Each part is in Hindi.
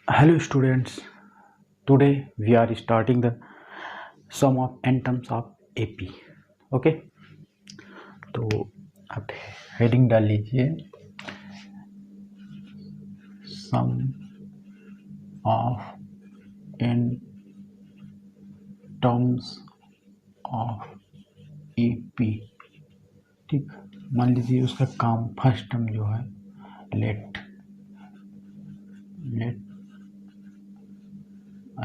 Hello students, today we are starting the sum of n terms of AP. Okay, तो आप हेडिंग डाल लीजिए sum of n terms of AP। ठीक, मान लीजिए उसका काम फर्स्ट टर्म जो है late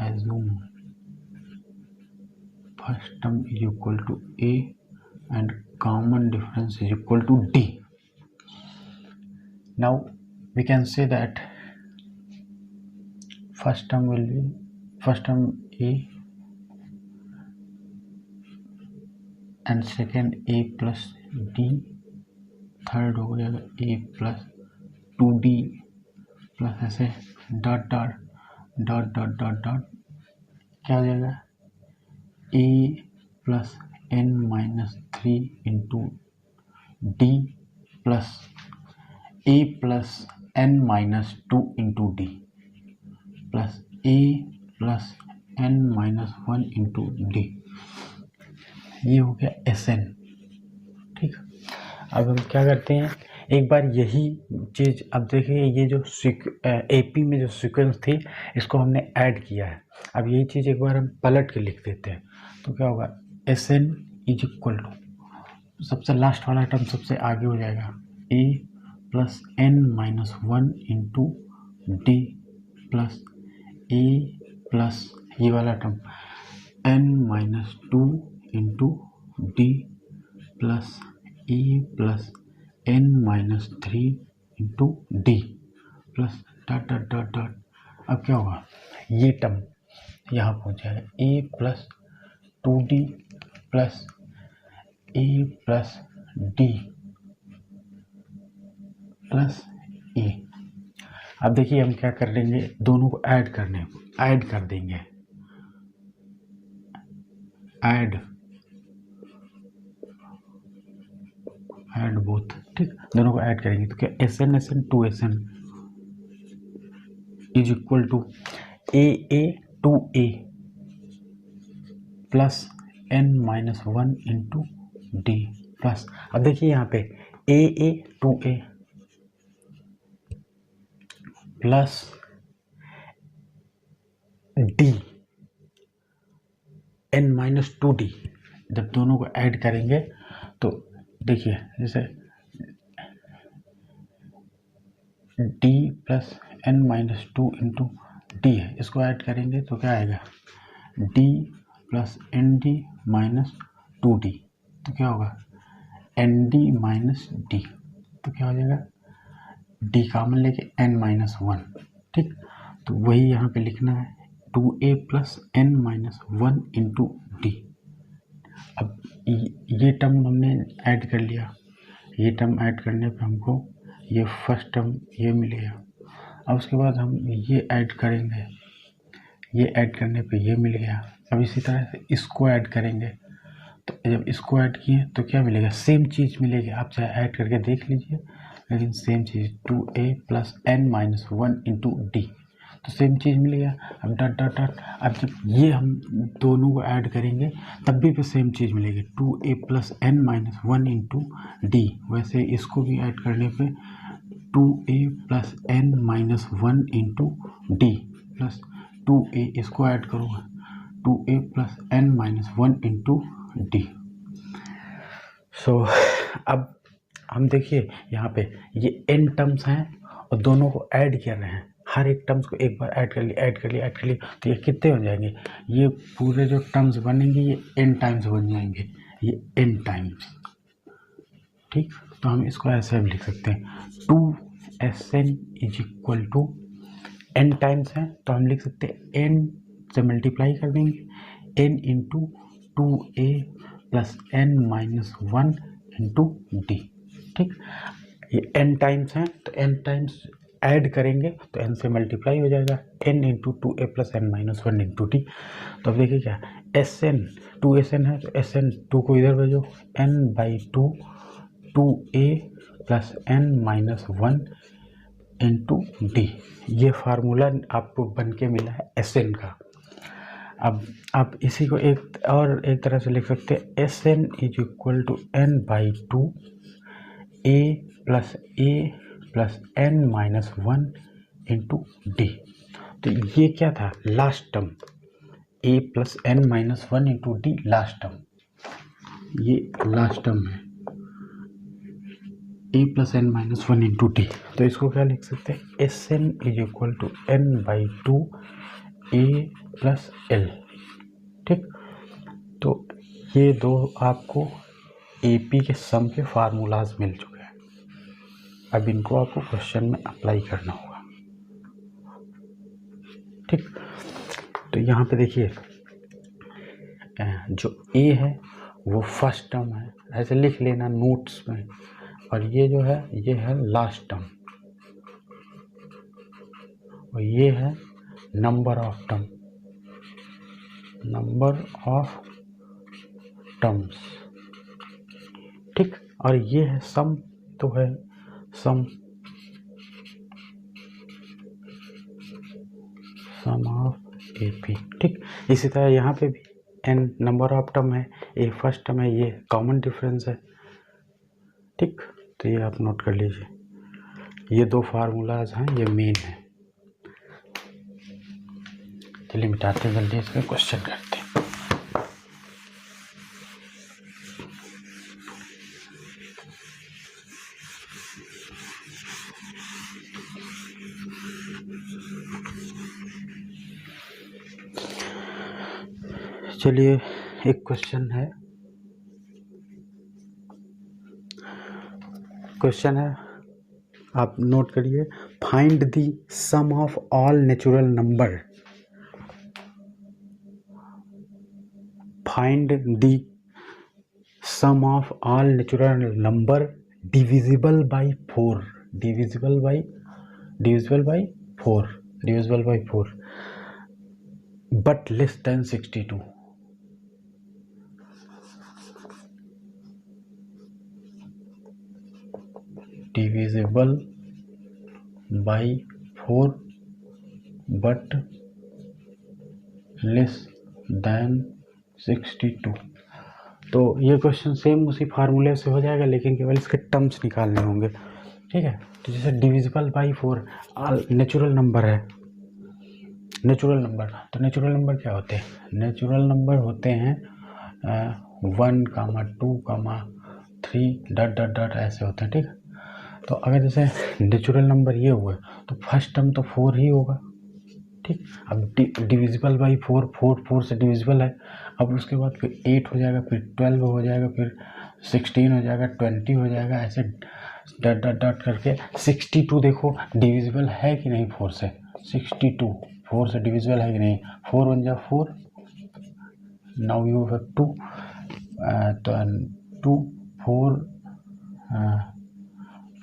assume first term is equal to A and common difference is equal to D. Now we can say that first term will be A and second A plus D, third हो जाएगा A plus 2D प्लस ऐसे dot dot dot dot dot dot क्या हो जाएगा A plus n minus 3 into D plus A plus n minus 2 into D plus A plus n minus 1 into D। ये हो गया Sn। ठीक, अब हम क्या करते हैं, एक बार यही चीज़ अब देखिए, ये जो AP में जो सीक्वेंस थी इसको हमने ऐड किया है। अब यही चीज़ एक बार हम पलट के लिख देते हैं तो क्या होगा, Sn इज इक्वल टू सबसे लास्ट वाला टर्म सबसे आगे हो जाएगा A plus n minus 1 into D plus A plus ये वाला term n minus 2 into D plus A plus n minus 3 into D plus dot dot dot dot. अब क्या होगा, ये टर्म यहाँ पहुँच जाएगा A plus 2D plus A plus D plus A। अब देखिए हम क्या कर लेंगे, दोनों को ऐड कर देंगे, ऐड बोथ। ठीक, दोनों को ऐड करेंगे तो क्या Sn 2Sn is equal to AA 2A plus n minus 1 into D plus, अब देखिए यहाँ पे AA 2A plus D n minus 2D। जब दोनों को ऐड करेंगे तो देखिए जैसे D plus n minus 2 into D है, इसको ऐड करेंगे तो क्या आएगा D plus ND minus 2D, तो क्या होगा ND माइनस D, तो क्या हो जाएगा D कॉमन लेके n माइनस 1। ठीक, तो वही यहाँ पे लिखना है 2A plus n minus 1 into D। अब ये टर्म हमने ऐड कर लिया, ये टर्म ऐड करने पे हमको ये फर्स्ट टर्म ये मिलेगा। अब उसके बाद हम ये ऐड करेंगे, ये ऐड करने पे ये मिल गया। अब इसी तरह से इसको ऐड करेंगे, तो जब इसको ऐड किए तो क्या मिलेगा, सेम चीज़ मिलेगी। आप चाहे ऐड करके देख लीजिए, लेकिन सेम चीज़ 2A plus n minus 1 into D, तो सेम चीज़ मिलेगा। अब डॉट डॉट डॉट, अब जब ये हम दोनों को ऐड करेंगे तब भी पे सेम चीज़ मिलेगी 2A plus n minus 1 into D। वैसे इसको भी ऐड करने पे 2A plus n minus 1 into D plus 2A, इसको ऐड करूँगा 2A plus n minus 1 into D। सो अब हम देखिए यहाँ पे ये n टर्म्स हैं और दोनों को ऐड कर रहे हैं। हर एक टर्म्स को एक बार ऐड कर लिए तो ये कितने हो जाएंगे, ये पूरे जो टर्म्स बनेंगे ये n टाइम्स बन जाएंगे, ये n टाइम्स। ठीक, तो हम इसको ऐसे भी लिख सकते हैं 2Sn is equal to n times है तो हम लिख सकते हैं n से मल्टीप्लाई कर देंगे n into 2A plus n minus 1 into D। ठीक, ये n टाइम्स हैं तो n टाइम्स ऐड करेंगे तो n से मल्टीप्लाई हो जाएगा n into 2A plus n minus 1 into D। तो अब देखिए क्या Sn 2Sn है तो Sn 2 को इधर भेजो, n by 2 2A plus n minus 1 into D. ये फार्मूला आपको बन के मिला है एस एन का। अब आप इसी को एक तरह से लिख सकते हैं, S N is equal to N by two A plus N minus one into D. तो ये क्या था, last term, A plus N minus one into D last term, ये लास्ट टर्म है, A plus N minus one into D. तो इसको क्या लिख सकते हैं, S N is equal to N by two A plus L. ठीक, तो ये दो आपको एपी के सम के फार्मूलाज मिल चुके हैं। अब इनको आपको क्वेश्चन में अप्लाई करना होगा। ठीक, तो यहाँ पे देखिए जो ए है वो फर्स्ट टर्म है, ऐसे लिख लेना नोट्स में, और ये जो है ये है लास्ट टर्म, और ये है number of term, number of terms. ठीक, और ये है सम, तो है सम ऑफ एपी। ठीक, इसी तरह यहाँ पे भी एन नंबर ऑफ टर्म है, ए फर्स्ट टर्म है, ये कॉमन डिफरेंस है। ठीक, तो ये आप नोट कर लीजिए, ये दो फार्मूलाज हैं, ये मेन है। चलिए मिटाते हैं जल्दी, इसमें क्वेश्चन करते हैं। चलिए एक क्वेश्चन है, आप नोट करिए, find the sum of all natural number, find the sum of all natural number divisible by four, divisible by four but less than 62। Divisible by 4 but less than 62। तो ये क्वेश्चन सेम उसी फार्मूले से हो जाएगा, लेकिन केवल इसके टर्म्स निकालने होंगे। ठीक है, तो जैसे डिविजिबल बाई 4 नेचुरल नंबर है, नेचुरल नंबर, तो नेचुरल नंबर क्या होते हैं, नेचुरल नंबर होते हैं 1, 2, 3 डॉट डॉट डॉट ऐसे होते हैं। ठीक है, तो अगर जैसे नेचुरल नंबर ये हुआ तो फर्स्ट टर्म तो 4 ही होगा। ठीक, अब डिविजिबल बाई 4 से डिविजिबल है, अब उसके बाद फिर 8 हो जाएगा, फिर 12 हो जाएगा, फिर 16 हो जाएगा, 20 हो जाएगा, ऐसे डॉट डॉट डॉट करके 62 देखो डिविजिबल है कि नहीं 4 से, 62 4 से डिविजिबल है कि नहीं, 4 1 जा 4, नाउ यू हैव 2 तो 2 4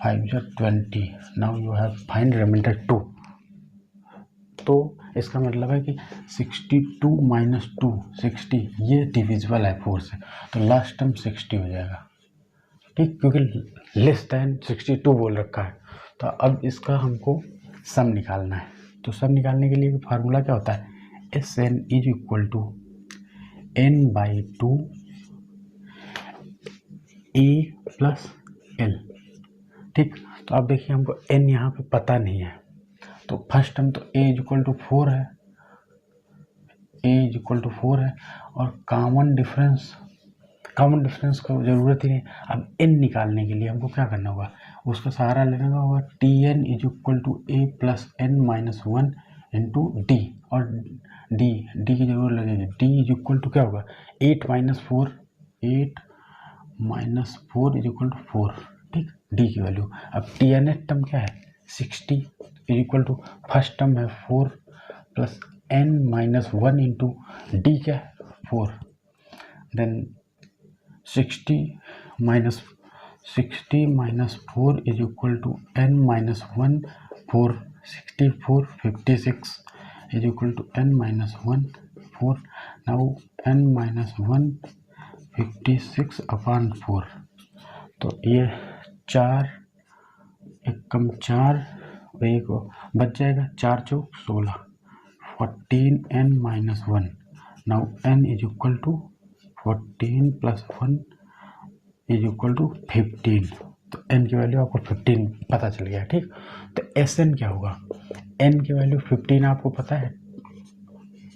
5 जा 20, now you have find reminder 2। तो इसका मतलब है कि 62 माइनस 2 60, ये डिविजिबल है 4 से, तो लास्ट टर्म 60 हो जाएगा। ठीक, क्योंकि लेस देन 62 बोल रखा है। तो अब इसका हमको सम निकालना है, तो सम निकालने के लिए फार्मूला क्या होता है, S N is equal to N by 2 A plus L. ठीक, तो अब देखिए हमको एन यहाँ पे पता नहीं है, तो फर्स्ट टर्म तो ए इज इक्वल टू 4 है, ए इज इक्वल टू 4 है, और कॉमन डिफरेंस को ज़रूरत ही नहीं। अब एन निकालने के लिए हमको क्या करना होगा, उसका सहारा लेना होगा, T N is equal to A plus N minus 1 into D, और डी की जरूरत लगेगी, डी इज इक्वल टू क्या होगा 8 माइनस 4 इज इक्वल टू 4। ठीक, डी की वैल्यू, अब टी एन एच टर्म क्या है 60 is equal to first term है 4 plus N minus 1 into D क्या है 4, then 60 minus 4 is equal to N minus 1 4 64 56 is equal to N minus 1 4, now N minus 1 56 upon 4, तो ये 4 1 कम 4 वही को बच जाएगा 4 चौक 16, 14n minus 1। Now n is equal to 14 plus 1 is equal to 15। तो n की वैल्यू आपको 15 पता चल गया, ठीक। तो Sn क्या होगा, n की वैल्यू 15 आपको पता है,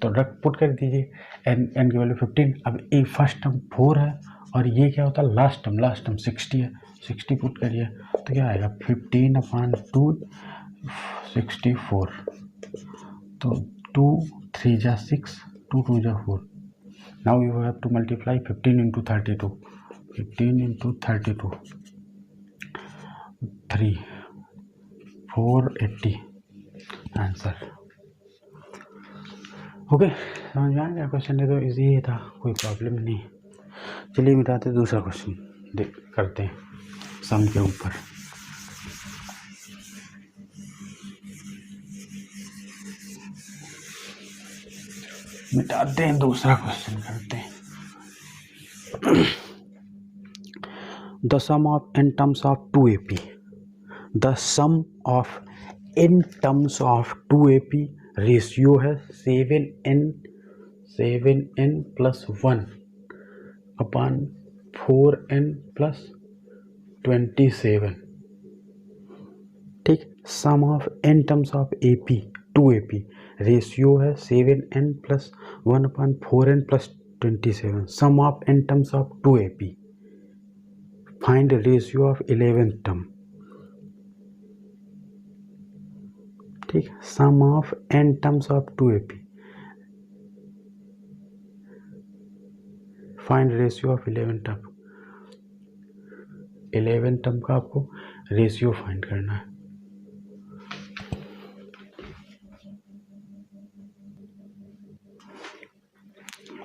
तो रख पुट कर दीजिए n की वैल्यू 15। अब ये फर्स्ट टर्म 4 है और ये क्या होता है लास्ट टर्म 60 है, 60 पुट करिए तो क्या आएगा 15/2 64। तो 2 3 जा 6, 2 2 जा 4। Now you have to multiply 15 into 32, 15 into 32 3 480 answer. Okay, समझ में आ गया क्वेश्चन? है तो इजी ही था, कोई प्रॉब्लम नहीं। चलिए मिटाते दूसरा क्वेश्चन देख करते हैं सम के ऊपर। मिटाते हैं दूसरा क्वेश्चन करते हैं। The sum of N terms of 2AP, the sum of N terms of 2AP ratio है 7n plus 1 upon 4n plus 27, ठीक। Sum of n terms of AP 2AP ratio है 7n plus 1 upon 4n plus 27। Sum of n terms of 2AP, find ratio of 11th term, ठीक। Sum of n terms of 2AP, find ratio of 11th term. 11th term का आपको रेशियो फाइंड करना है।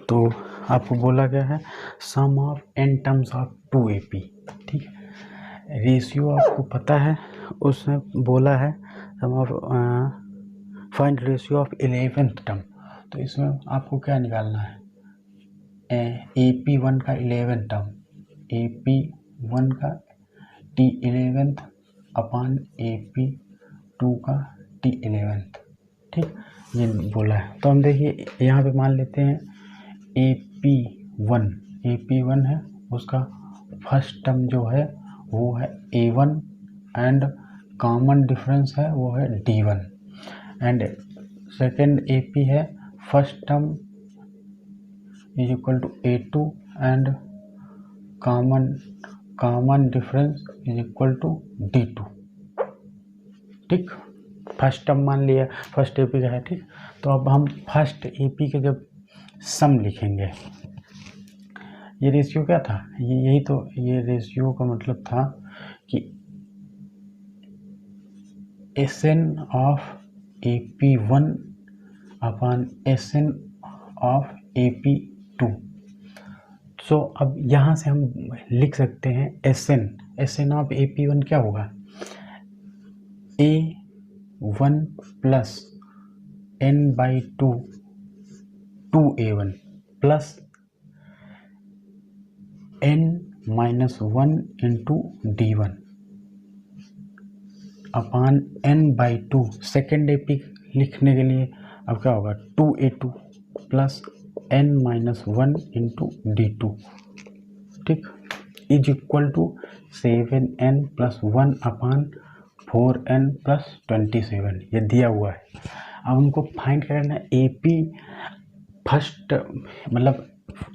तो आपको बोला गया है sum of n terms of 2AP, ठीक है। रेशियो आपको पता है, उसने बोला है sum of find ratio of 11th term. तो इसमें आपको क्या निकालना है, AP1 का 11th टर्म, AP1 का T11th अपॉन AP2 का T11th, ठीक, ये बोला है। तो हम देखिए यहाँ पे मान लेते हैं AP1 है, उसका फर्स्ट टर्म जो है वो है A1 एंड कॉमन डिफरेंस है वो है D1, एंड सेकेंड AP है first term is equal to A2 and common difference is equal to D2, ठीक। फर्स्ट टर्म मान लिया, फर्स्ट AP का है, ठीक। तो अब हम फर्स्ट AP के जब सम लिखेंगे, ये रेशियो क्या था, यही तो, ये रेशियो का मतलब था कि Sn of AP1 upon Sn of AP2। सो अब यहाँ से हम लिख सकते हैं Sn ऑफ AP1 क्या होगा, A1 plus n/2 2A1 plus n-1 into D1 अपान n/2। सेकेंड AP लिखने के लिए अब क्या होगा 2A2 plus n-1 into D2, ठीक, is equal to 7n plus 1 upon 4n plus 27, ये दिया हुआ है। अब हमको फाइंड करना है AP फर्स्ट, मतलब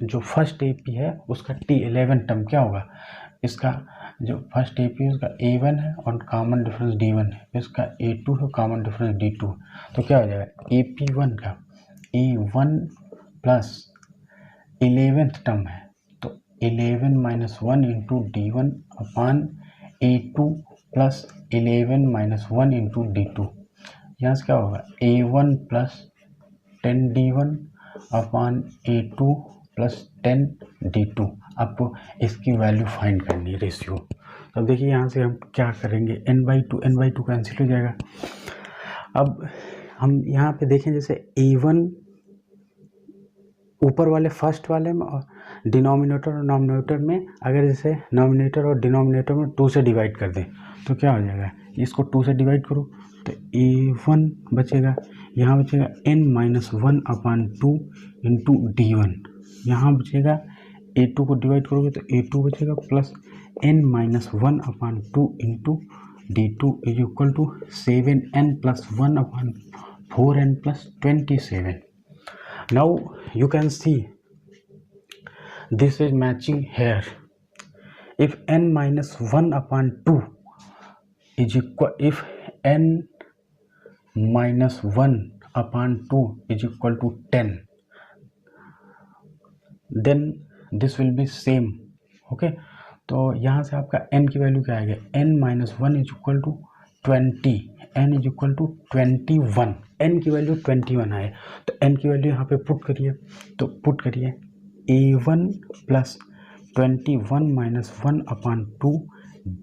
जो फर्स्ट AP है उसका T11 टर्म क्या होगा, इसका जो फर्स्ट AP है उसका A1 है और कॉमन डिफरेंस D1 है, इसका A2 है कॉमन डिफरेंस D2। तो क्या हो जाएगा AP1 का A1 प्लस 11th टर्म है, तो 11-1 into D1 upon A2 plus 11-1 into D2। यहाँ से क्या होगा A1 प्लस 10D1 अपान A2 प्लस 10D2। आपको इसकी वैल्यू फाइंड करनी है रेशियो। तो अब देखिए यहाँ से हम क्या करेंगे, n/2 कैंसिल हो जाएगा। अब हम यहाँ पे देखें जैसे A1 ऊपर वाले फर्स्ट वाले में और डिनोमिनेटर और नॉमिनेटर में, अगर जैसे नॉमिनेटर और डिनोमिनेटर में 2 से डिवाइड कर दें तो क्या हो जाएगा, इसको 2 से डिवाइड करो तो A1 बचेगा, यहाँ बचेगा n-1/2 इंटू D1, यहाँ बचेगा A2 को डिवाइड करोगे तो A2 बचेगा plus n-1/2 into D2 is equal to 7n + 1/4n + 27. Now you can see this is matching here. If n-1/2 is equal, if n-1/2 is equal to 10, then this will be same. Okay, तो यहाँ से आपका n की वैल्यू क्या आएगा, n-1 is equal to 20, n is equal to 21, n की वैल्यू 21 आए, तो n की वैल्यू यहाँ पे पुट करिए, तो पुट करिए A1 plus 21 - 1/2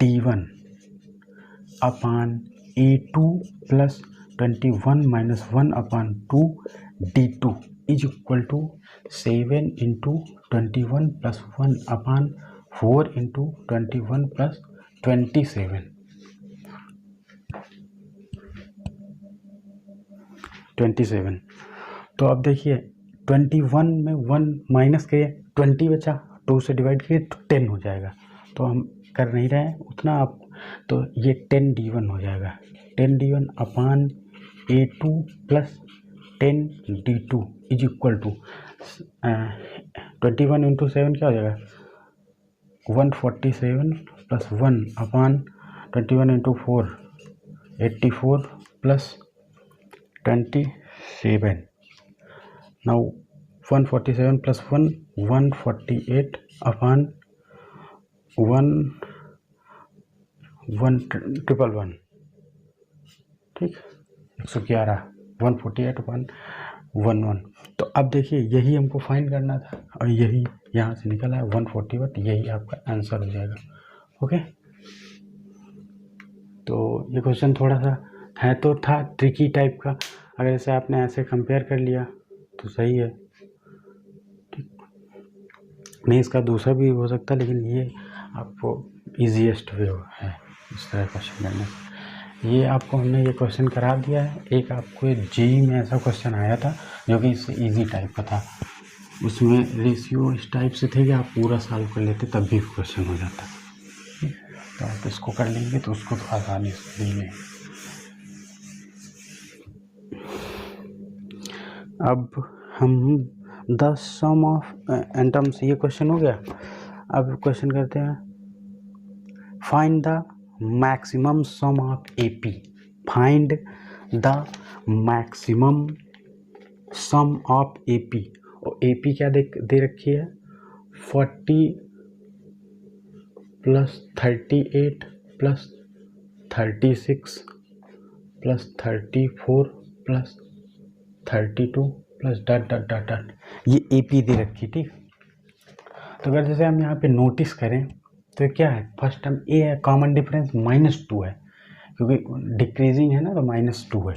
D1 upon A2 plus 21 - 1/2 D2 is equal to 7 into 21 plus 1/4 into 21 plus 27, 27। तो अब देखिए 21 में 1 माइनस करिए, 20 बचा, 2 से डिवाइड किए तो 10 हो जाएगा, तो हम कर नहीं रहे हैं उतना आप, तो ये 10 D1 हो जाएगा, 10 D1 upon A2 plus 10 D2 is equal to 21 into 7 क्या हो जाएगा, 147 plus 1 upon 21 into 4 84 plus 27। Now 147 plus 1 148 upon 111, ठीक, 111 148 अपान 11। तो अब देखिए यही हमको फाइंड करना था और यही यहाँ से निकला है 141, यही आपका आंसर हो जाएगा। ओके, तो ये क्वेश्चन थोड़ा सा है तो था ट्रिकी टाइप का, अगर इसे आपने ऐसे कंपेयर कर लिया तो सही है, ठीक, नहीं इसका दूसरा भी हो सकता है, लेकिन ये आपको ईजीएस्ट वे है इस तरह क्वेश्चन करने। ये आपको हमने ये क्वेश्चन करा दिया है। एक आपको जेईई में ऐसा क्वेश्चन आया था जो कि इससे इजी टाइप का था, उसमें रेशियो इस टाइप से थे कि आप पूरा सॉल्व कर लेते तब भी क्वेश्चन हो जाता, तो आप इसको कर लेंगे तो उसको तो आसानी से ले लें। अब हम द सम ऑफ एटम्स, ये क्वेश्चन हो गया। अब क्वेश्चन करते हैं find the maximum some of AP, find the maximum some of AP, और एपी क्या दे रखी है 40 plus 38 plus 36 plus 34 plus 32 plus dot dot dot dot, ये एपी दे रखी, ठीक। तो अगर जैसे हम यहाँ पे नोटिस करें तो क्या है, फर्स्ट टर्म ए है, कॉमन डिफरेंस -2 है, क्योंकि डिक्रीजिंग है ना तो -2 है,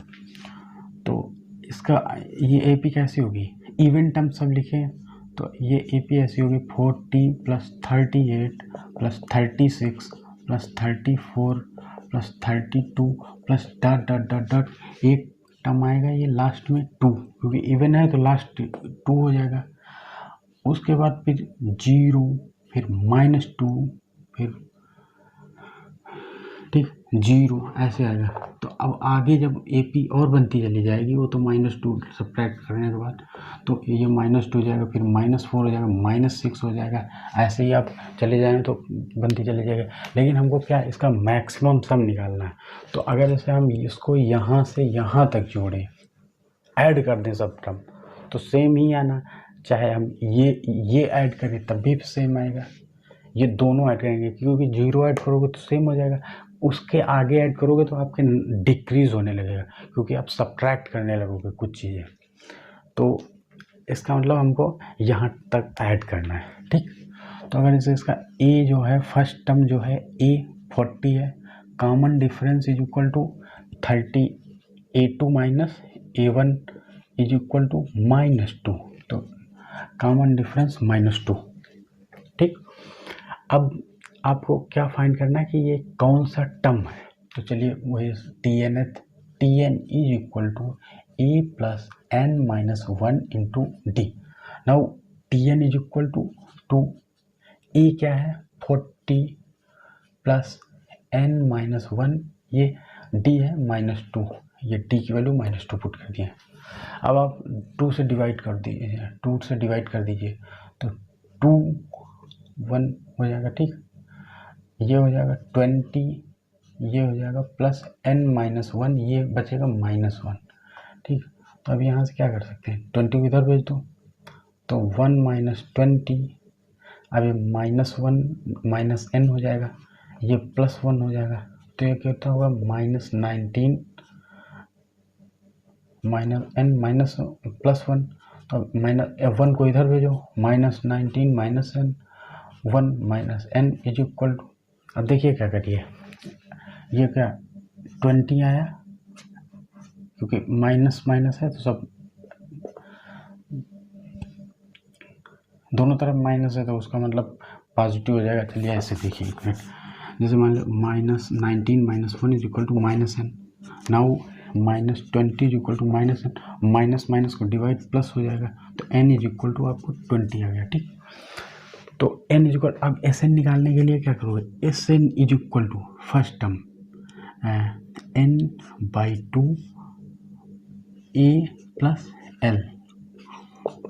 तो इसका ये एपी कैसी होगी, इवन टर्म सब लिखे तो ये एपी ऐसी होगी 40 plus 38 plus 36 plus 34 plus 32 plus dot dot dot dot, एक टर्म आएगा ये लास्ट में 2, क्योंकि इवन है तो लास्ट 2 हो जाएगा, उसके बाद फिर 0, फिर -2, फिर ठीक 0, ऐसे आएगा। तो अब आगे जब एपी और बनती चली जाएगी, वो तो -2 सब्ट्रैक्ट करने के बाद तो ये -2 हो जाएगा, फिर -4 हो जाएगा, -6 हो जाएगा, ऐसे ही आप चले जाएंगे तो बनती चली जाएगी। लेकिन हमको क्या है, इसका मैक्सिमम सम निकालना है। तो अगर जैसे हम इसको यहाँ से यहाँ तक जोड़ें, ऐड कर दें सब टर्म, तो सेम ही आना, चाहे हम ये ऐड करें तब भी सेम आएगा, ये दोनों ऐड करेंगे, क्योंकि 0 ऐड करोगे तो सेम हो जाएगा, उसके आगे ऐड करोगे तो आपके डिक्रीज होने लगेगा, क्योंकि आप सब्ट्रैक्ट करने लगोगे कुछ चीज़ें। तो इसका मतलब हमको यहाँ तक ऐड करना है, ठीक। तो अगर जैसे इसका ए जो है, फर्स्ट टर्म जो है ए 40 है, common difference is equal to 30, A2 minus A1 is equal to -2, तो कॉमन डिफरेंस -2, ठीक। अब आपको क्या फाइंड करना है कि ये कौन सा टर्म है, तो चलिए वही T N is equal to A plus N minus one into D. Now T N is equal to A क्या है 40 प्लस एन माइनस वन, ये डी है -2, ये डी की वैल्यू -2 पुट कर दिए। अब आप 2 से डिवाइड कर दीजिए, 2 से डिवाइड कर दीजिए तो 2 1 हो जाएगा, ठीक। ये हो जाएगा 20, ये हो जाएगा प्लस एन माइनस वन, ये बचेगा -1, ठीक। तो अब यहाँ से क्या कर सकते हैं, 20 को इधर भेज दो तो 1 माइनस 20, अब ये -1 माइनस एन हो जाएगा, ये +1 हो जाएगा, तो ये क्या होगा -19 माइनस एन माइनस +1, तो -1 को इधर भेजो, -19 minus N 1 minus N is equal to, अब देखिए क्या करिए, ये क्या 20 आया, क्योंकि माइनस माइनस है तो सब दोनों तरफ माइनस है तो उसका मतलब पॉजिटिव हो जाएगा। चलिए ऐसे देखिए एक मिनट, जैसे मान लो -19 minus 1 is equal to -n, now -20 is equal to -n, minus minus को डिवाइड प्लस हो जाएगा, तो n इज इक्वल टू आपको 20 आ गया, ठीक। तो n इज इक्वल, अब एस एन निकालने के लिए क्या करोगे, S N is equal to first term n/2 a plus l,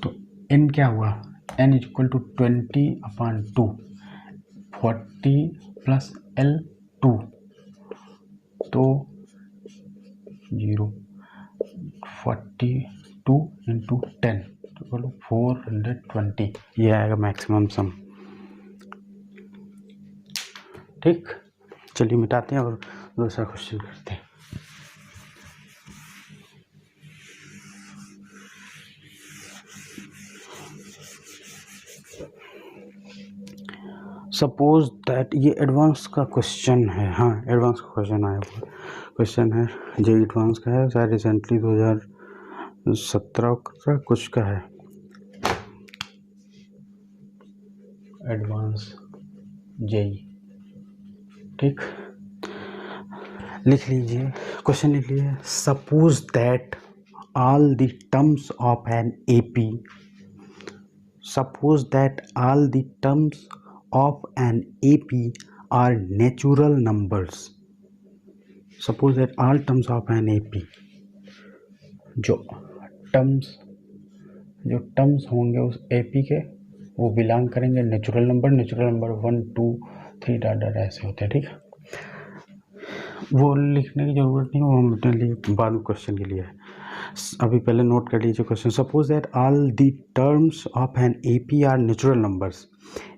तो n क्या हुआ, n is equal to 20/2, 40 plus l 2, तो 0 42 इंटू 10 तो बोलो 420, ये आएगा मैक्सिमम सम, ठीक। चलिए मिटाते हैं और दूसरा क्वेश्चन करते हैं। सपोज दैट, ये एडवांस का क्वेश्चन है, हाँ एडवांस का क्वेश्चन आया हुआ क्वेश्चन है, जे एडवांस का है, शायद रिसेंटली 2017 का कुछ का है, एडवांस जेई, ठीक। लिख लीजिए, क्वेश्चन लिख लीजिए, suppose that all the terms of an AP, suppose that all the terms of an AP are natural numbers, suppose that all terms of an AP, जो टर्म्स होंगे उस AP के वो बिलोंग करेंगे नेचुरल नंबर 1 2 3 डाटा ऐसे होते हैं, ठीक। वो लिखने की ज़रूरत नहीं, वो हम अपने लिए बाद में क्वेश्चन के लिए है, अभी पहले नोट कर लीजिए question. Suppose that all the terms of an AP are natural numbers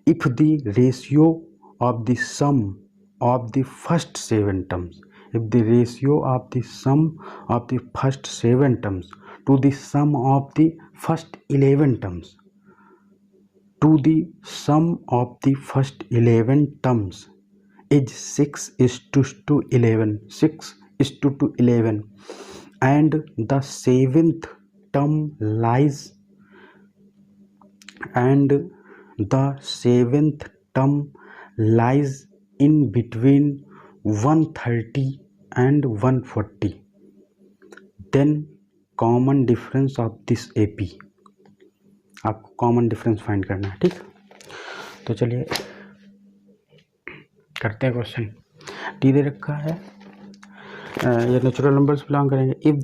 if the ratio of the sum of the first 7 terms, if the ratio of the sum of the first 7 terms to the sum of the first 11 terms to the sum of the first 11 terms is 6:11, 6:11, and the seventh term lies in between 130 and 140, then common difference of this AP, आपको कॉमन डिफरेंस फाइंड करना है, ठीक। तो चलिए करते हैं क्वेश्चन। टी दे रखा है, ये नेचुरल नंबर्स बिलोंग करेंगे if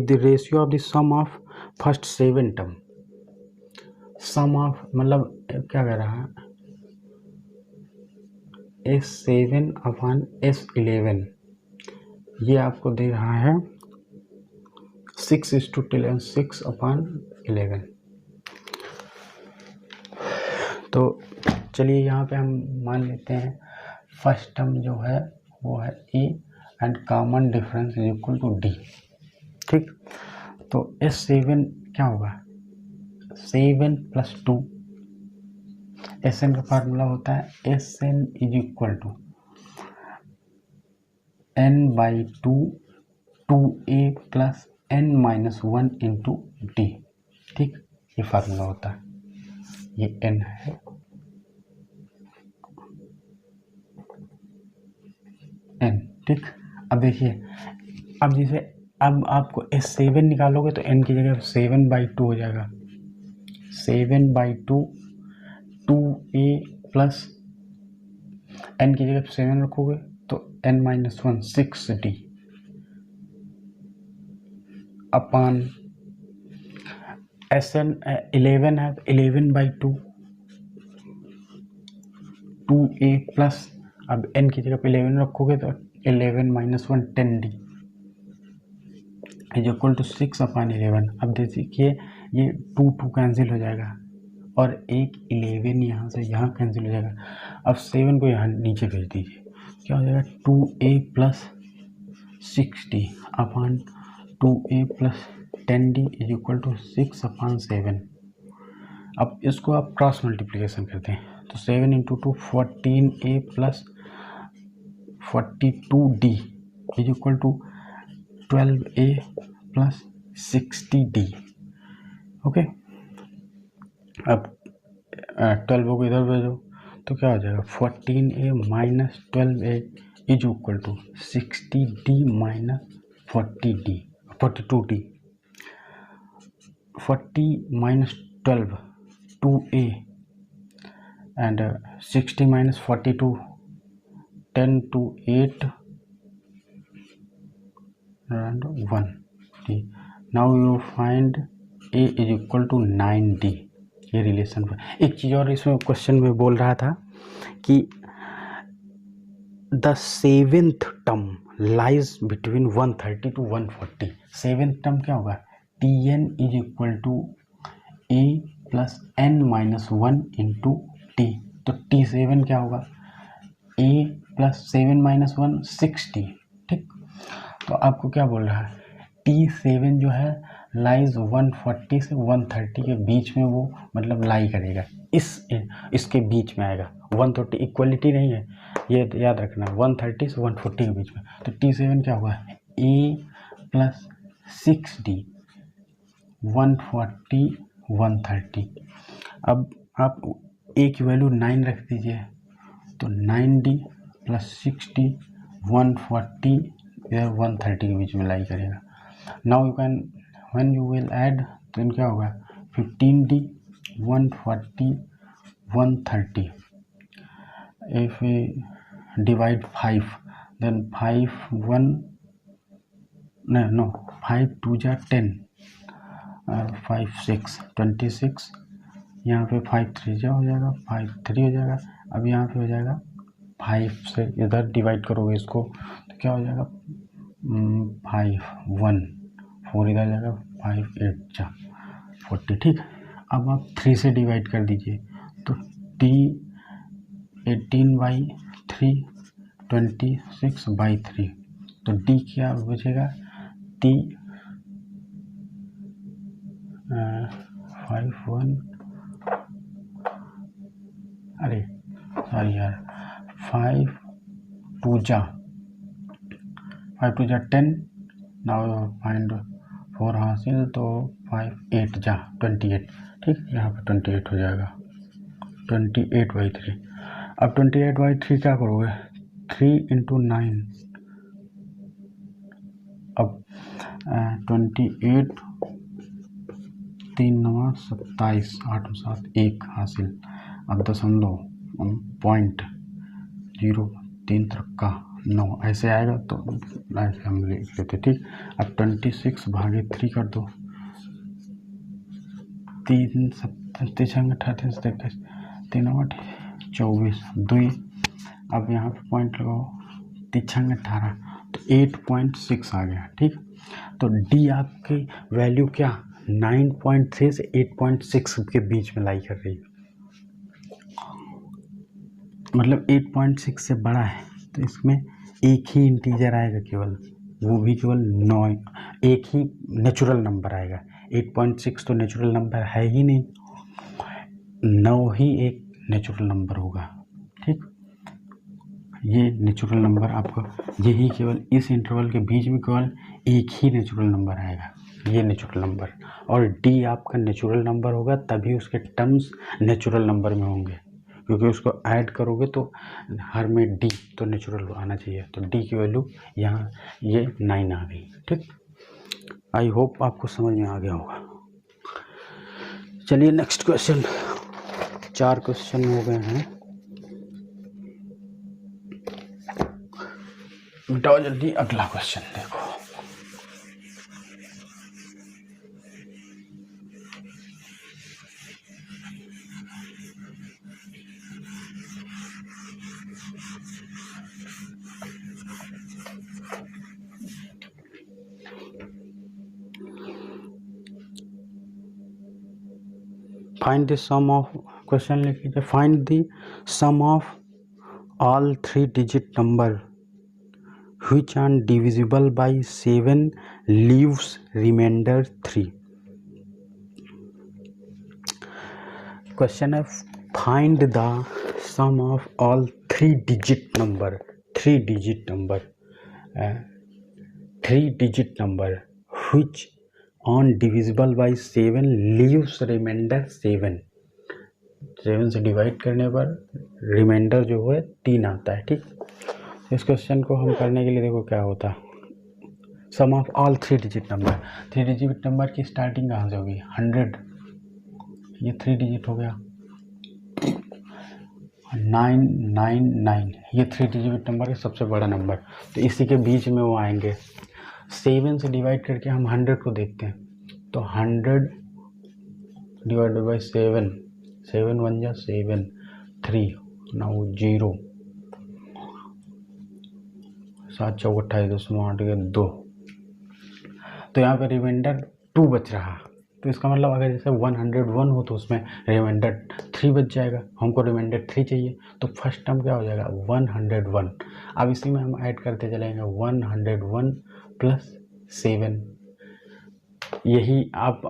the ratio of the sum of first 7 term, sum of मतलब क्या कह रहा है, S7/S11, ये आपको दे रहा है 6:11, 6/11। तो चलिए यहाँ पे हम मान लेते हैं फर्स्ट टर्म जो है वो है E and common difference is equal to D, ठीक। तो S7 क्या होगा, 7 + 2, Sn का फार्मूला होता है Sn is equal to n/2 2a plus n-1 into D, ठीक। ये फार्मूला होता है, ये n है, n, ठीक। अब देखिए अब जैसे अब आपको S7 निकालोगे तो n की जगह 7/2 हो जाएगा, 7/2 2a प्लस n की जगह 7 रखोगे तो n-1 6d अपान Sn 11 है, 11/2 2a प्लस, अब n की जगह पे 11 रखोगे तो 11-1 10d इज इक्वल टू 6/11। अब देखिए ये 2 कैंसिल हो जाएगा और एक 11 यहाँ से यहाँ कैंसिल हो जाएगा। अब 7 को यहाँ नीचे भेज दीजिए, क्या हो जाएगा 2a plus 6d upon 2a plus 10d is equal to 6/7। अब इसको आप क्रॉस मल्टीप्लिकेशन करते हैं तो 7 into 2 14a plus 42d is equal to 12a plus 60d। Okay, अब 12 को इधर भेजो तो क्या हो जाएगा 14a minus 12a is equal to 60d minus 42d। 40 minus 12 2a and 60 minus 42 10 to 8 and 1d। now you find a is equal to 9d। ये रिलेशन पर एक चीज़ और इसमें क्वेश्चन में बोल रहा था कि the seventh term lies between 130 to 140। Seventh term क्या होगा tn is equal to a plus n-1 into T. तो t7 क्या होगा a प्लस 7-1 6t। ठीक, तो आपको क्या बोल रहा है t7 जो है लाइज 140 से 130 के बीच में, वो मतलब लाई करेगा, इसके बीच में आएगा। 130 इक्वलिटी नहीं है, ये याद रखना, 130 से 140 के बीच में। तो t7 क्या होगा a प्लस 6d 140 130। अब आप a की वैल्यू 9 रख दीजिए तो 9d प्लस 6d 140 या 130 के बीच में लाई करेगा। Now you can when you will add तो क्या होगा 15d 140 130। If we divide 5 then 5 2 जा 10 5 6 26, यहाँ पे 5 3 जा हो जाएगा, 5 3 हो जाएगा। अब यहाँ पे हो जाएगा 5 से इधर डिवाइड करोगे इसको तो क्या हो जाएगा 5 1 4 इधर जाएगा, 5 8 जा 40। ठीक, अब आप 3 से डिवाइड कर दीजिए तो t 18/3 26/3। तो d क्या बचेगा t 5 1 अरे सॉरी यार 5 2 जा 10। नाउ फाइंड 4 हासिल तो 5 8 जा 28। ठीक, यहाँ पे 28 हो जाएगा 28/3। अब 28/3 क्या करोगे 3 इंटू 9। अब 28 3 9 27 8 7 1 हासिल। अब दशमलव पॉइंट 0 3 3 9 ऐसे आएगा तो ऐसे हम लिख लेते। ठीक, अब 26/3 कर दो 3 7 3 38 3 8 24 2। अब यहाँ पे पॉइंट लगाओ 3 18 तो 8.6 आ गया। ठीक, तो डी आपकी वैल्यू क्या 9.3 से 8.6 के बीच में लाई कर रही है, मतलब 8.6 से बड़ा है तो इसमें एक ही इंटीजर आएगा केवल, वो भी केवल 9, एक ही नेचुरल नंबर आएगा। 8.6 तो नेचुरल नंबर है ही नहीं, 9 ही एक नेचुरल नंबर होगा। ठीक, ये नेचुरल नंबर आपको यही केवल इस इंटरवल के बीच में केवल एक ही नेचुरल नंबर आएगा, ये नेचुरल नंबर। और डी आपका नेचुरल नंबर होगा तभी उसके टर्म्स नेचुरल नंबर में होंगे, क्योंकि उसको ऐड करोगे तो हर में डी तो नेचुरल आना चाहिए, तो डी की वैल्यू यहाँ ये 9 आ गई। ठीक, आई होप आपको समझ में आ गया होगा। चलिए नेक्स्ट क्वेश्चन, 4 क्वेश्चन हो गए हैं, मिटाओ जल्दी, अगला क्वेश्चन देखो। Find the sum of, question लिख लीजिए, find the sum of all 3 digit number which are divisible by 7 leaves remainder 3। Question है find the sum of all 3 digit number, 3 digit number, 3 digit number which on divisible by 7 leaves remainder 7। 7 से डिवाइड करने पर रिमाइंडर जो है 3 आता है। ठीक, इस क्वेश्चन को हम करने के लिए देखो क्या होता है, sum of all 3 digit number, 3 digit number की स्टार्टिंग कहाँ से होगी, 100, ये 3 डिजिट हो गया, 999 ये 3 डिजिट नंबर है सबसे बड़ा नंबर, तो इसी के बीच में वो आएंगे। 7 से डिवाइड करके हम 100 को देखते हैं, तो 100 डिवाइडेड बाई 7, 7 1 जा 7, 3 9 0, 7 चौक 28, 2 8 के 2, तो यहाँ पे रिमाइंडर 2 बच रहा। तो इसका मतलब अगर जैसे 101 हो तो उसमें रिमाइंडर 3 बच जाएगा, हमको रिमाइंडर 3 चाहिए, तो फर्स्ट टर्म क्या हो जाएगा 101। अब इसी में हम ऐड करते चलेंगे 101 प्लस 7, यही आप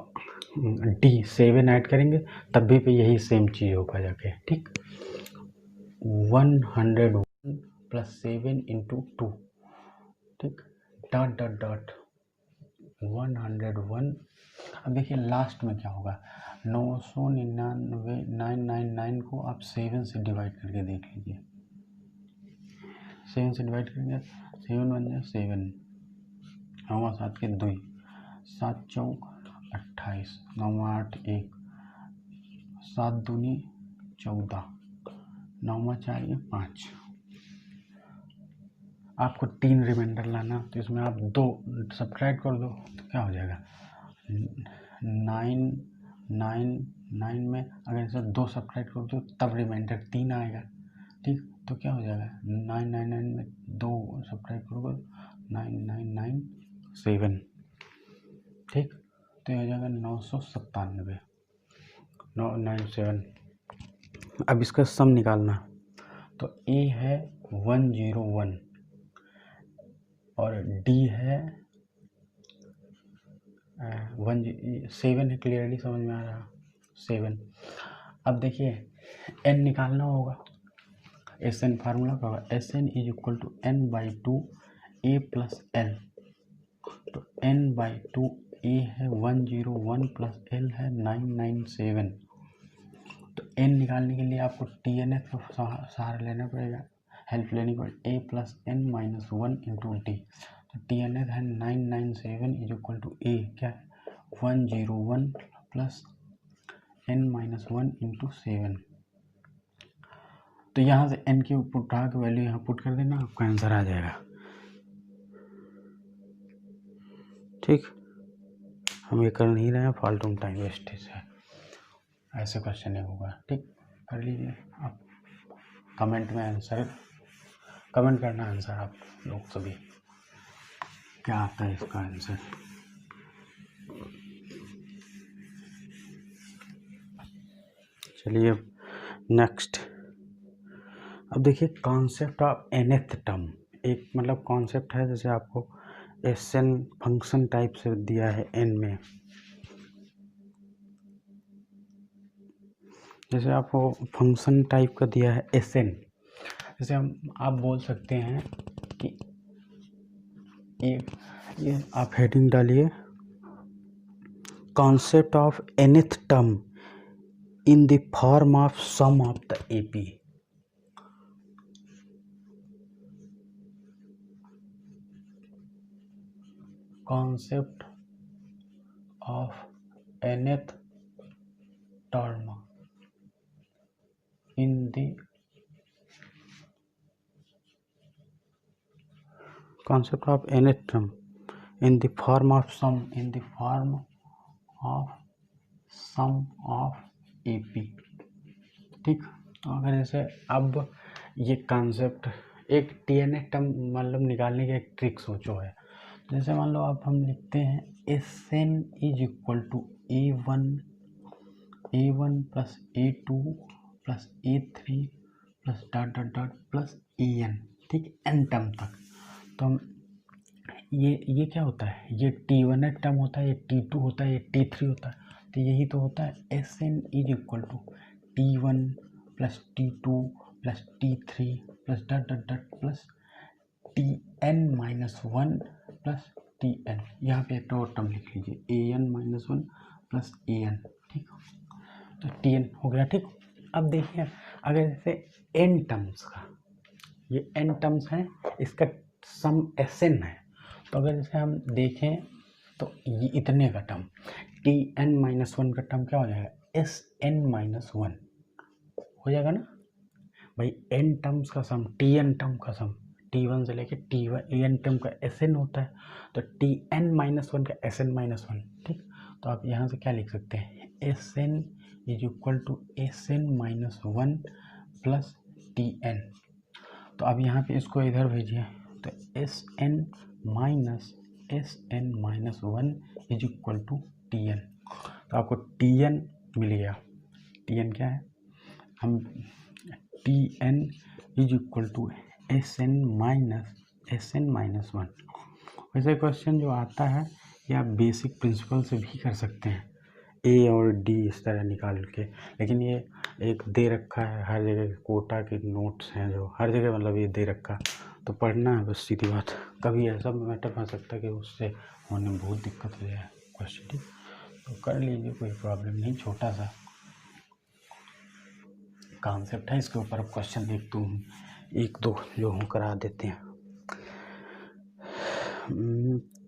डी 7 ऐड करेंगे तब भी पे यही सेम चीज़ होगा जाके। ठीक, 101 प्लस 7 इंटू 2, ठीक, डॉट डॉट डॉट 101। अब देखिए लास्ट में क्या होगा, 999 को आप 7 से डिवाइड करके देख लीजिए, 7 से डिवाइड करेंगे, 7 1 जा 7, 9 7 के 2, 7 चौक 28, 9 8 1, 7 दूनी 14, 9 4 ये 5। आपको 3 रिमाइंडर लाना, तो इसमें आप 2 सब्ट्रैक्ट कर दो तो क्या हो जाएगा 9 में अगर इसे 2 सब्ट्रैक्ट कर दो तब रिमाइंडर 3 आएगा। ठीक, तो क्या हो जाएगा 999 में 2 सब्ट्रैक्ट करोगे 9997। ठीक, तो ये हो जाएगा 997, 997। अब इसका सम निकालना, तो ए है 101 और डी है 7 है, क्लियरली समझ में आ रहा 7। अब देखिए n निकालना होगा, एस एन फार्मूला का होगा S N is equal to n/2 a plus L, तो n/2 a है 101 प्लस एल है 997। तो n निकालने के लिए आपको TNF का सहारा लेना पड़ेगा, हेल्प लेनी पड़ेगी, a plus n minus 1 into D, तो TNF है 997 इज इक्वल टू a क्या है 101 प्लस n माइनस 1 इंटू 7। तो यहाँ से n की उठा के वैल्यू यहाँ पुट कर देना, आपका आंसर आ जाएगा। ठीक, हम ये कर नहीं रहे हैं, फालतू टाइम वेस्टेज है, ऐसे क्वेश्चन नहीं होगा। ठीक, कर लीजिए आप, कमेंट में आंसर, कमेंट करना आंसर आप लोग सभी, क्या आता है इसका आंसर। चलिए नेक्स्ट, अब देखिए कॉन्सेप्ट ऑफ nth टर्म, एक मतलब कॉन्सेप्ट है, जैसे आपको Sn फंक्शन टाइप से दिया है n में, जैसे आपको फंक्शन टाइप का दिया है Sn, जैसे हम आप बोल सकते हैं कि ये आप हेडिंग डालिए concept of nth term in the form of sum of the AP। concept of nth term in the concept of nth term in the form of sum of AP। ठीक, अगर जैसे अब ये कॉन्सेप्ट एक TNF टर्म मतलब निकालने की एक ट्रिक सोचो है। जैसे मान लो अब हम लिखते हैं SN is equal to A1 plus A2 plus A3 plus dot dot dot plus AN, ठीक, n टर्म तक। तो हम ये क्या होता है, ये T1 टर्म होता है, ये T2 होता है, ये T3 होता है। तो यही तो होता है SN is equal to T1 plus T2 plus T3 plus dot dot dot plus TN minus 1 plus TN। यहाँ पे एक और टर्म लिख लीजिए AN माइनस 1 प्लस AN, ठीक, तो TN हो गया। ठीक, अब देखिए अगर जैसे n टर्म्स का, ये n टर्म्स हैं, इसका सम SN है। तो अगर जैसे हम देखें तो ये इतने का टर्म TN माइनस 1 का टर्म क्या हो जाएगा, SN माइनस 1 हो जाएगा ना भाई। n टर्म्स का सम, TN टर्म का सम, T1 से लेके T1 AN टर्म का SN होता है, तो TN माइनस 1 का SN माइनस 1। ठीक, तो आप यहाँ से क्या लिख सकते हैं, SN is equal to SN minus 1 plus TN। तो अब यहाँ पे इसको इधर भेजिए, तो SN minus 1 is equal to TN। तो आपको TN मिल गया। TN क्या है, हम TN is equal to SN minus 1। वैसे क्वेश्चन जो आता है ये आप बेसिक प्रिंसिपल से भी कर सकते हैं, A और D इस तरह निकाल के, लेकिन ये एक दे रखा है हर जगह, कोटा के नोट्स हैं जो हर जगह, मतलब ये दे रखा, तो पढ़ना है बस, सीधी बात। कभी ऐसा मैटर हो सकता है कि उससे होने में बहुत दिक्कत हो जाए क्वेश्चन, ठीक, तो कर लीजिए, कोई प्रॉब्लम नहीं, छोटा सा कॉन्सेप्ट है, इसके ऊपर अब क्वेश्चन देखता हूँ, एक दो जो हम करा देते हैं।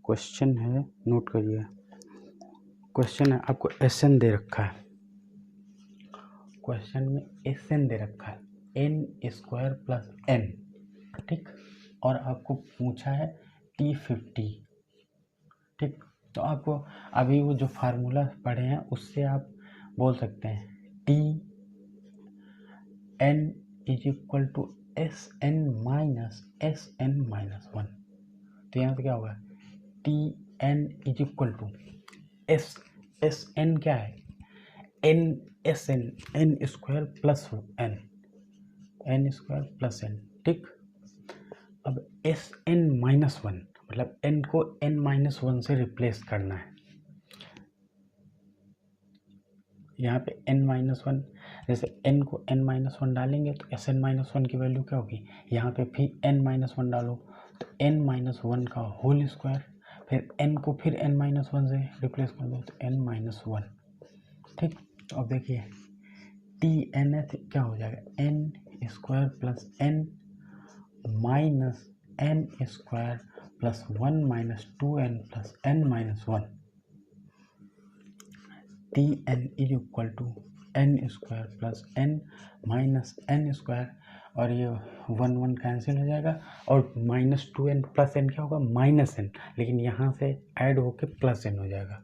क्वेश्चन है, नोट करिए, क्वेश्चन है आपको SN दे रखा है, क्वेश्चन में SN दे रखा है n² प्लस n, ठीक, और आपको पूछा है T50, ठीक। तो आपको अभी वो जो फार्मूला पढ़े हैं उससे आप बोल सकते हैं TN is equal to SN minus 1। तो यहाँ से क्या होगा, TN is equal to SN क्या है, SN n² प्लस n, ठीक। अब SN माइनस 1 मतलब n को n माइनस 1 से रिप्लेस करना है। यहाँ पे n माइनस 1, जैसे n को n माइनस 1 डालेंगे तो SN माइनस 1 की वैल्यू क्या होगी, यहाँ पे फिर n माइनस 1 डालो तो n माइनस 1 का होल स्क्वायर, फिर n को फिर n माइनस 1 से रिप्लेस कर दो तो n माइनस 1, ठीक। तो अब देखिए TN क्या हो जाएगा, n² plus n minus n² plus 1 minus 2n plus n minus 1। TN is equal to n² plus n minus n², और ये 1 कैंसिल हो जाएगा, और माइनस 2n प्लस n क्या होगा, माइनस n, लेकिन यहाँ से ऐड होके प्लस n हो जाएगा,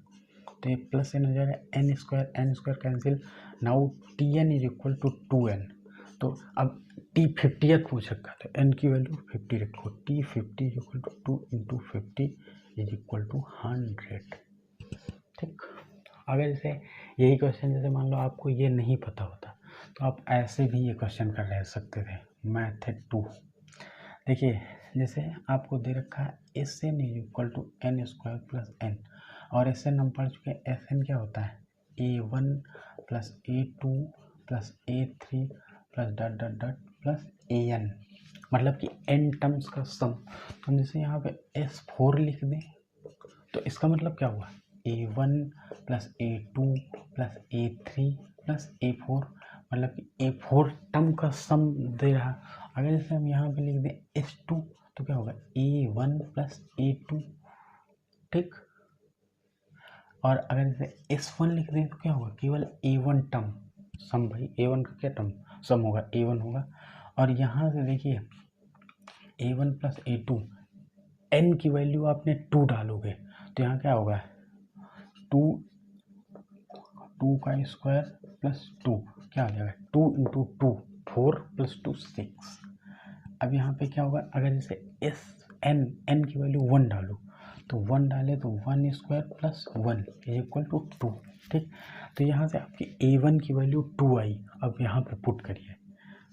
तो ये प्लस n हो जाएगा, n² cancel. Now TN is equal to 2n। तो अब T50 पूछ रखा था, n की वैल्यू 50 रखो, T50 is equal to 2 into 50 is equal to 100, ठीक। अगर जैसे यही क्वेश्चन जैसे मान लो आपको ये नहीं पता होता तो आप ऐसे भी ये क्वेश्चन कर रह सकते थे, मैथड 2। देखिए जैसे आपको दे रखा है SN is equal to n² plus n, और SN हम पढ़ चुके हैं, SN क्या होता है, A1 plus A2 plus A3 plus dot dot dot plus AN, मतलब कि n टर्म्स का सम। तो जैसे यहाँ पे S4 लिख दें तो इसका मतलब क्या हुआ, A1 plus A2 plus A3 plus A4, मतलब कि A4 टर्म का सम दे रहा। अगर जैसे हम यहाँ पे लिख दें S2 तो क्या होगा, A1 प्लस A2 ठीक। और अगर इसे S1 लिख दें तो क्या होगा, केवल A1 टर्म सम, भाई A1 का क्या टर्म सम होगा, A1 होगा। और यहाँ से देखिए A1 प्लस A2, n की वैल्यू आपने 2 डालोगे तो यहाँ क्या होगा, 2 का स्क्वायर प्लस 2 क्या हो जाएगा, 2 इंटू 2 4 प्लस 2 6। अब यहाँ पे क्या होगा, अगर जैसे n की वैल्यू 1 डालो तो 1 डाले तो 1 square plus 1 is equal to 2। ठीक, तो यहाँ से आपकी A1 की वैल्यू 2 आई। अब यहाँ पे पुट करिए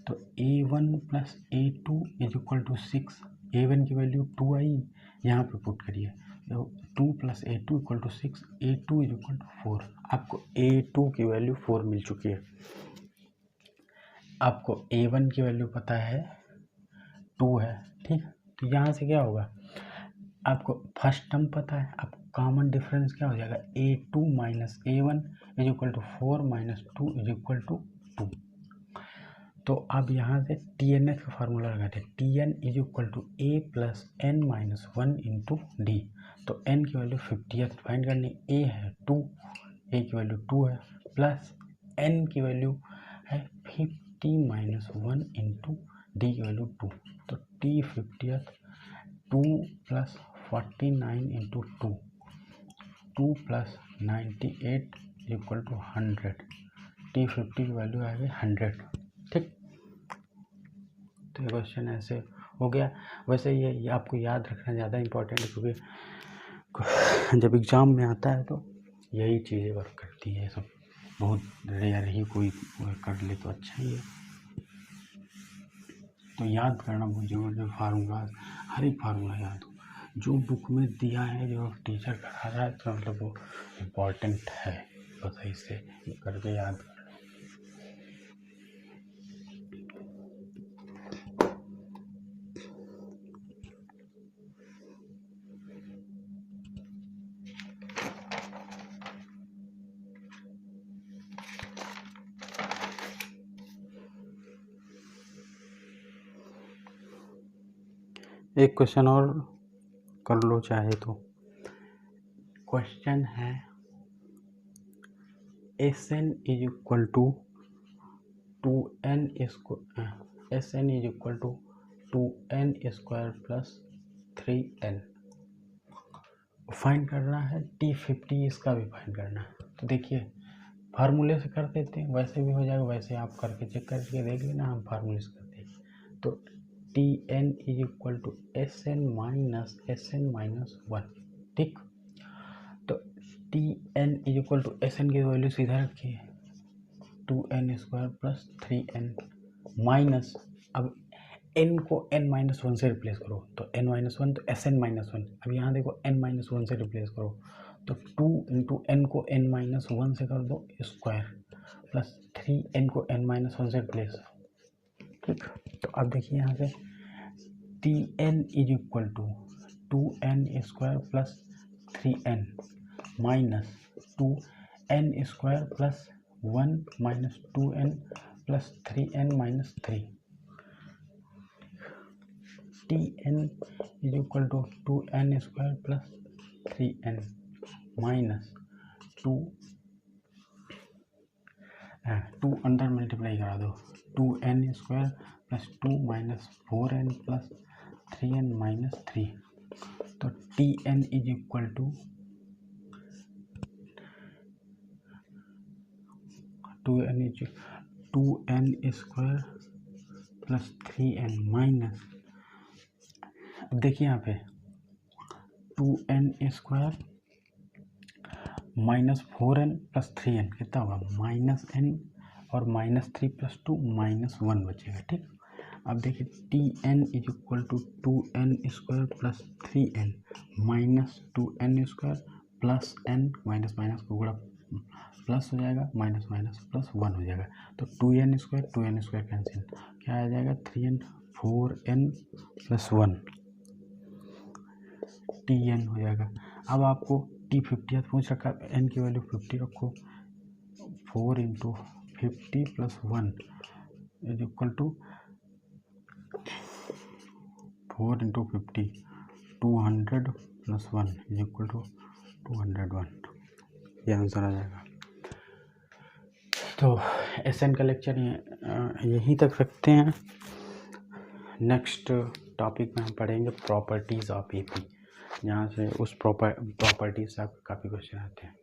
तो A1 plus A2 is equal to 6। A1 की वैल्यू 2 आई, यहाँ पे पुट करिए तो 2 plus A2 equal to 6, A2 is equal to 4। आपको A2 की वैल्यू 4 मिल चुकी है। आपको A1 की वैल्यू पता है 2 है। ठीक, तो यहाँ से क्या होगा, आपको फर्स्ट टर्म पता है, आपको कॉमन डिफरेंस क्या हो जाएगा, A2 minus A1 is equal to 4 minus 2 is equal to 2। तो अब यहाँ से TNS का फार्मूला लगाते हैं, TN is equal to A plus n minus 1 into D. तो n की वैल्यू 50 फाइंड करनी, A है 2, A की वैल्यू 2 है, प्लस n की वैल्यू है 50 माइनस 1 इंटू डी की वैल्यू 2। तो T 50 2 plus 49 into 2 plus 98 equal to 100। T 50 की वैल्यू आ गई 100। ठीक, तो ये क्वेश्चन ऐसे हो गया। वैसे ये आपको याद रखना ज़्यादा इम्पोर्टेंट है, क्योंकि जब एग्ज़ाम में आता है तो यही चीज़ें वर्क करती है। सब बहुत रेयर ही कोई कर ले तो अच्छा ही है। तो याद करना बहुत जरूरी है, फार्मूला, हर एक फार्मूला याद हो, जो बुक में दिया है, जो टीचर करा रहा है तो मतलब वो इम्पोर्टेंट है, तो सही से करके याद कर। एक क्वेश्चन और कर लो चाहे तो। क्वेश्चन है Sn is equal to 2n Sn is equal to 2n square plus 3n find करना है। T50 इसका भी फाइंड करना है। तो देखिए फार्मूले से कर देते हैं, वैसे भी हो जाएगा, वैसे आप करके चेक करके देख लेना, हम फार्मूले से करते हैं। तो Tn is equal to Sn minus 1। ठीक, तो Tn is equal to Sn की वैल्यू सीधा रखिए 2n square plus 3n minus, अब n को n माइनस 1 से रिप्लेस करो तो n माइनस 1 तो Sn माइनस 1। अब यहाँ देखो n माइनस 1 से रिप्लेस करो तो 2 इंटू n को n माइनस 1 से कर दो स्क्वायर प्लस 3n को n माइनस 1 से रिप्लेस। ठीक, तो अब देखिए यहाँ से Tn is equal to 2n square plus 3n minus 2n square plus 1 minus 2n plus 3n minus 3। Tn is equal to 2n square plus 3n minus 2 अंदर मल्टीप्लाई करा दो, 2n square plus 2 minus 4n plus 3n minus 3। तो Tn is equal to 2n square plus 3n minus, अब देखिए यहाँ पे 2n square minus 4n plus 3n कितना होगा, माइनस n और माइनस 3 प्लस 2 माइनस 1 बचेगा। ठीक, अब देखिए Tn is equal to 2n square plus 3n minus 2n square plus n minus minus को गुणा प्लस हो जाएगा, माइनस माइनस प्लस 1 हो जाएगा। तो 2n स्क्वायर कैंसिल, क्या आ जाएगा 3n 4n प्लस 1 Tn हो जाएगा। अब आपको T50 पूछ रखा है, n की वैल्यू 50 रखो, 4 into 50 plus 1 is equal to 4 into 50 200 plus 1 equal to 201, ये आंसर आ जाएगा। तो SN का लेक्चर यहीं तक रखते हैं। नेक्स्ट टॉपिक में हम पढ़ेंगे प्रॉपर्टीज़ ऑफ AP, जहाँ से उस प्रॉपर्टीज़ से आपको काफ़ी क्वेश्चन आते हैं।